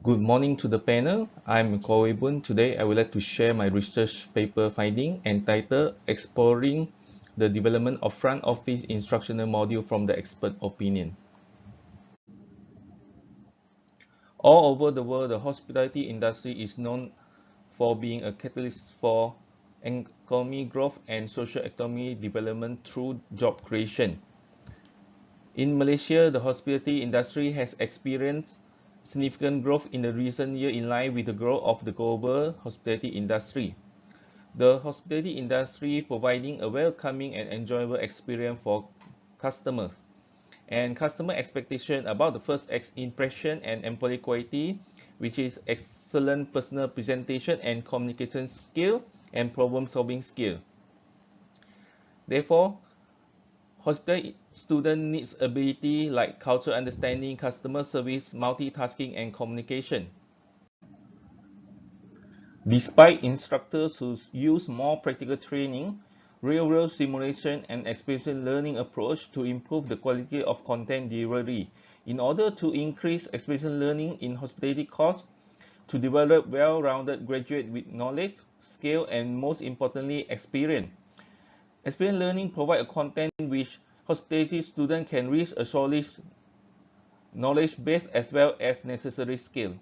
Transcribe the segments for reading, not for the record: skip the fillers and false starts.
Good morning to the panel. I'm Koh Bun. Today, I would like to share my research paper finding entitled Exploring the Development of Front Office Instructional Module from the Expert Opinion. All over the world, the hospitality industry is known for being a catalyst for economic growth and social economic development through job creation. In Malaysia, the hospitality industry has experienced significant growth in the recent year in line with the growth of the global hospitality industry. The hospitality industry providing a welcoming and enjoyable experience for customers, and customer expectation about the first impression and employee quality, which is excellent personal presentation and communication skill and problem solving skill. Therefore, hospitality student needs ability like cultural understanding, customer service, multitasking, and communication. Despite instructors who use more practical training, real-world simulation, and experiential learning approach to improve the quality of content delivery, in order to increase experiential learning in hospitality course, to develop well-rounded graduate with knowledge, skill, and most importantly, experience. Experiential learning provides a content which hospitality students can reach a solid knowledge base as well as necessary skill.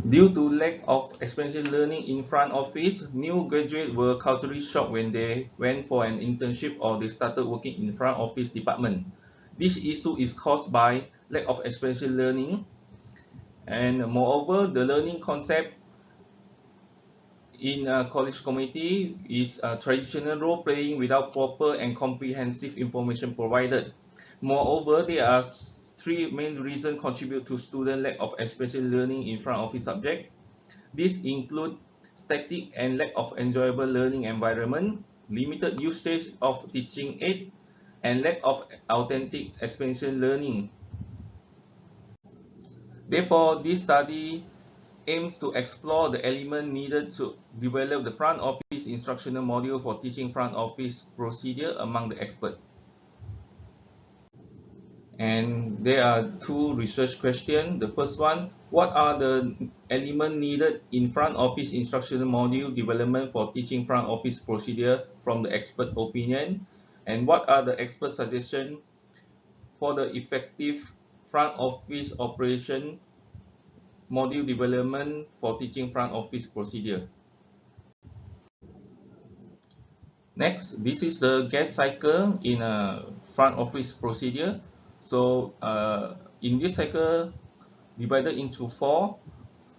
Due to lack of experiential learning in front office, new graduates were culturally shocked when they went for an internship or they started working in front office department. This issue is caused by lack of experiential learning, and moreover, the learning concept in a college community is traditional role playing without proper and comprehensive information provided. Moreover, there are three main reasons contribute to student lack of experiential learning in front office subject. These include static and lack of enjoyable learning environment, limited usage of teaching aid, and lack of authentic experiential learning. Therefore, this study aims to explore the element needed to develop the front office instructional module for teaching front office procedure among the experts. And there are two research questions. The first one, what are the elements needed in front office instructional module development for teaching front office procedure from the expert opinion? And what are the expert suggestions for the effective front office operation module development for teaching front office procedure? Next, this is the guest cycle in a front office procedure. So in this cycle, divided into four.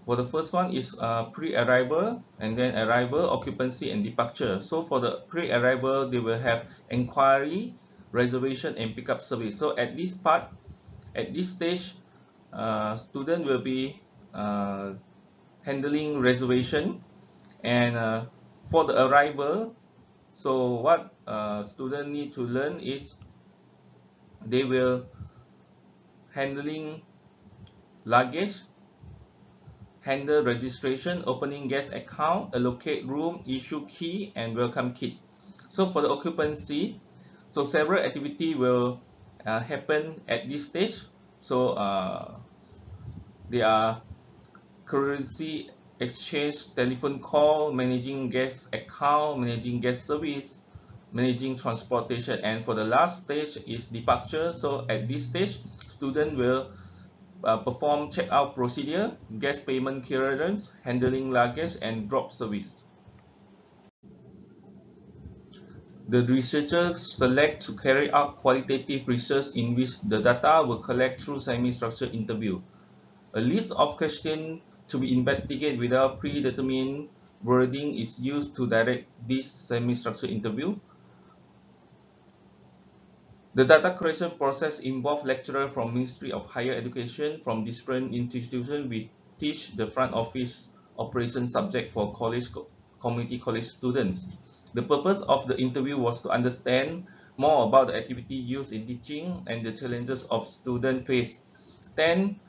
For the first one is pre-arrival, and then arrival, occupancy, and departure. So for the pre-arrival, they will have inquiry, reservation, and pickup service. So at this part, at this stage, student will be handling reservation, and for the arrival, so what student need to learn is they will handling luggage, handle registration, opening guest account, allocate room, issue key, and welcome kit. So for the occupancy, so several activity will happen at this stage. So they are currency exchange, telephone call, managing guest account, managing guest service, managing transportation, and for the last stage is departure. So at this stage, student will perform checkout procedure, guest payment clearance, handling luggage, and drop service. The researchers select to carry out qualitative research in which the data were collected through semi-structured interview. A list of questions to be investigated without predetermined wording is used to direct this semi-structured interview. The data collection process involves lecturers from Ministry of Higher Education from different institutions which teach the front office operation subject for community college students. The purpose of the interview was to understand more about the activity used in teaching and the challenges of students face. 10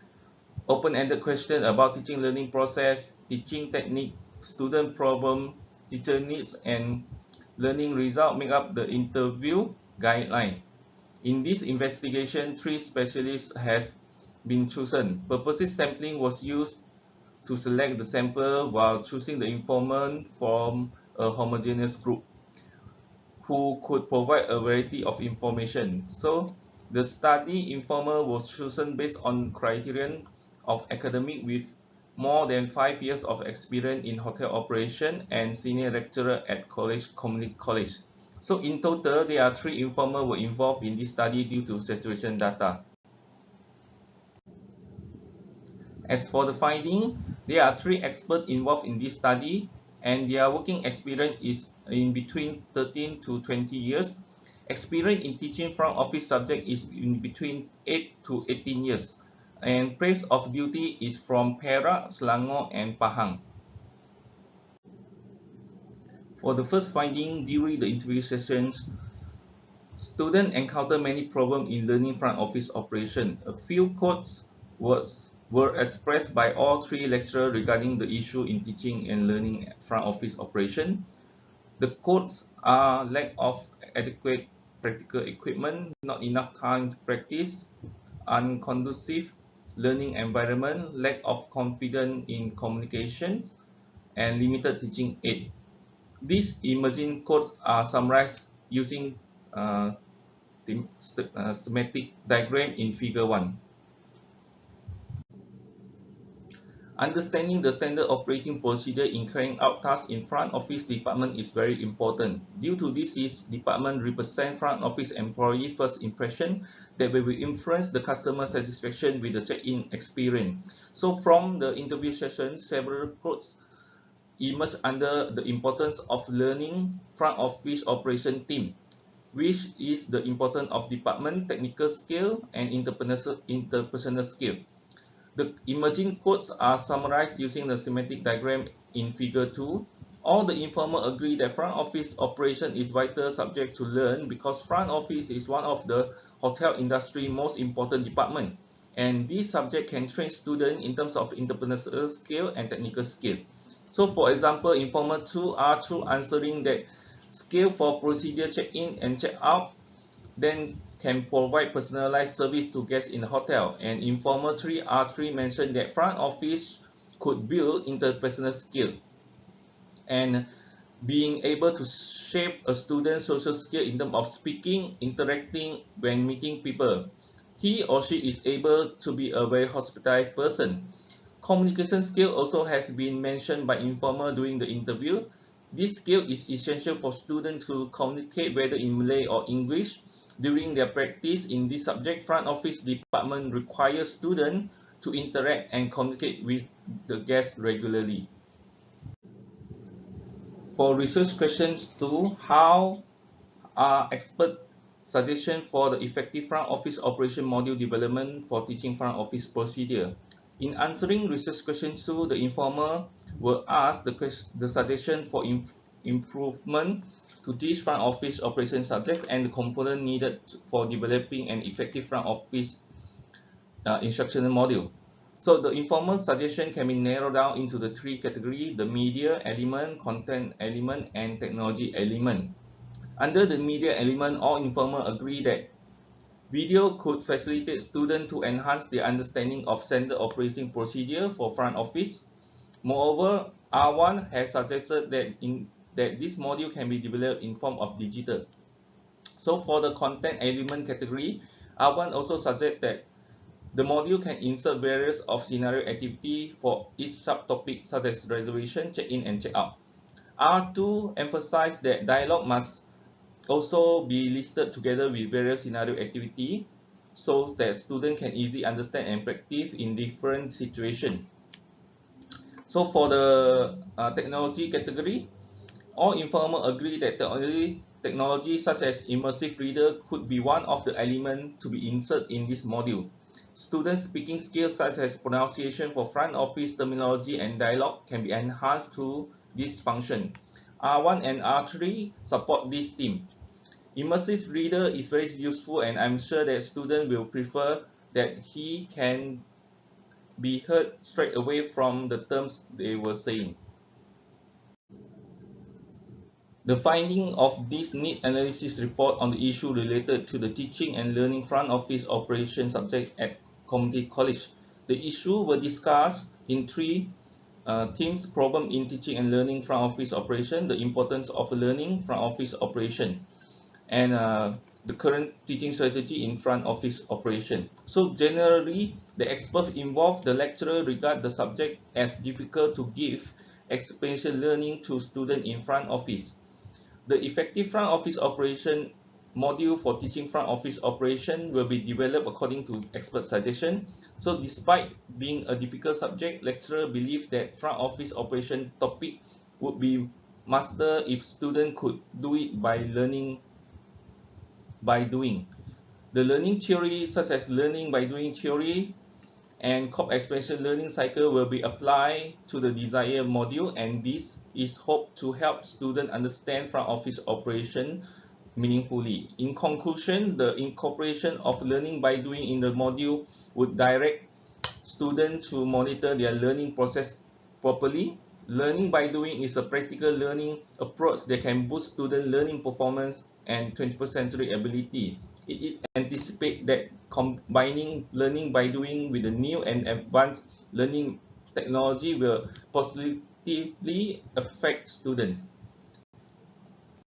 open-ended questions about teaching learning process, teaching technique, student problem, teacher needs, and learning result make up the interview guideline. In this investigation, three specialists has been chosen. Purposive sampling was used to select the sample while choosing the informant from a homogeneous group who could provide a variety of information. So the study informer was chosen based on criterion of academic with more than 5 years of experience in hotel operation and senior lecturer at community college. So in total, there are 3 informers were involved in this study due to saturation data. As for the finding, there are 3 experts involved in this study, and their working experience is in between 13 to 20 years. Experience in teaching front office subject is in between 8 to 18 years. And place of duty is from Perak, Selangor, and Pahang. For the first finding, during the interview sessions, students encounter many problems in learning front office operation. A few quotes were expressed by all 3 lecturers regarding the issue in teaching and learning front office operation. The quotes are lack of adequate practical equipment, not enough time to practice, unconducive learning environment, lack of confidence in communications, and limited teaching aid. These emerging quotes are summarized using the schematic diagram in figure 1. Understanding the standard operating procedure in carrying out tasks in front office department is very important. Due to this, each department represents front office employee first impression that will influence the customer satisfaction with the check-in experience. So from the interview session, several quotes emerge under the importance of learning front office operation team, which is the importance of department technical skill and interpersonal skill. The emerging quotes are summarized using the schematic diagram in figure 2. All the informers agree that front office operation is vital subject to learn because front office is one of the hotel industry most important department, and this subject can train students in terms of interpersonal skill and technical skill. So for example, informer 2 are through answering that skill for procedure check-in and check-out, then can provide personalized service to guests in the hotel. And informer 3 R3 mentioned that front office could build interpersonal skill and being able to shape a student's social skill in terms of speaking, interacting when meeting people. He or she is able to be a very hospitable person. Communication skill also has been mentioned by informer during the interview. This skill is essential for students to communicate whether in Malay or English. During their practice in this subject, front office department requires students to interact and communicate with the guests regularly. For research questions 2, how are expert suggestions for the effective front office operation module development for teaching front office procedure? In answering research question 2, the informer will ask the suggestion for improvement to teach front office operation subjects and the component needed for developing an effective front office instructional module. So the informal suggestion can be narrowed down into the 3 categories: the media element, content element, and technology element. Under the media element, all informers agree that video could facilitate students to enhance their understanding of standard operating procedure for front office. Moreover, R1 has suggested that this module can be developed in form of digital. So for the content element category, R1 also suggests that the module can insert various of scenario activity for each subtopic such as reservation, check-in, and check-out. R2 emphasized that dialogue must also be listed together with various scenario activity so that students can easily understand and practice in different situations. So for the technology category, all informers agree that technology such as immersive reader could be one of the elements to be inserted in this module. Students' speaking skills such as pronunciation for front office terminology and dialogue can be enhanced through this function. R1 and R3 support this theme. Immersive reader is very useful, and I'm sure that students will prefer that he can be heard straight away from the terms they were saying. The finding of this need analysis report on the issue related to the teaching and learning front office operation subject at community college. The issue were discussed in three themes: problem in teaching and learning front office operation, the importance of learning front office operation, and the current teaching strategy in front office operation. So generally, the experts involved, the lecturer regard the subject as difficult to give experiential learning to students in front office. The effective front office operation module for teaching front office operation will be developed according to expert suggestion. So despite being a difficult subject, lecturer believe that front office operation topic would be mastered if students could do it by learning by doing. The learning theory, such as learning by doing theory and COP expansion learning cycle, will be applied to the desired module, and this is hoped to help students understand front office operation meaningfully. In conclusion, the incorporation of learning by doing in the module would direct students to monitor their learning process properly. Learning by doing is a practical learning approach that can boost student learning performance and 21st century ability. It anticipates that combining learning by doing with the new and advanced learning technology will positively affect students.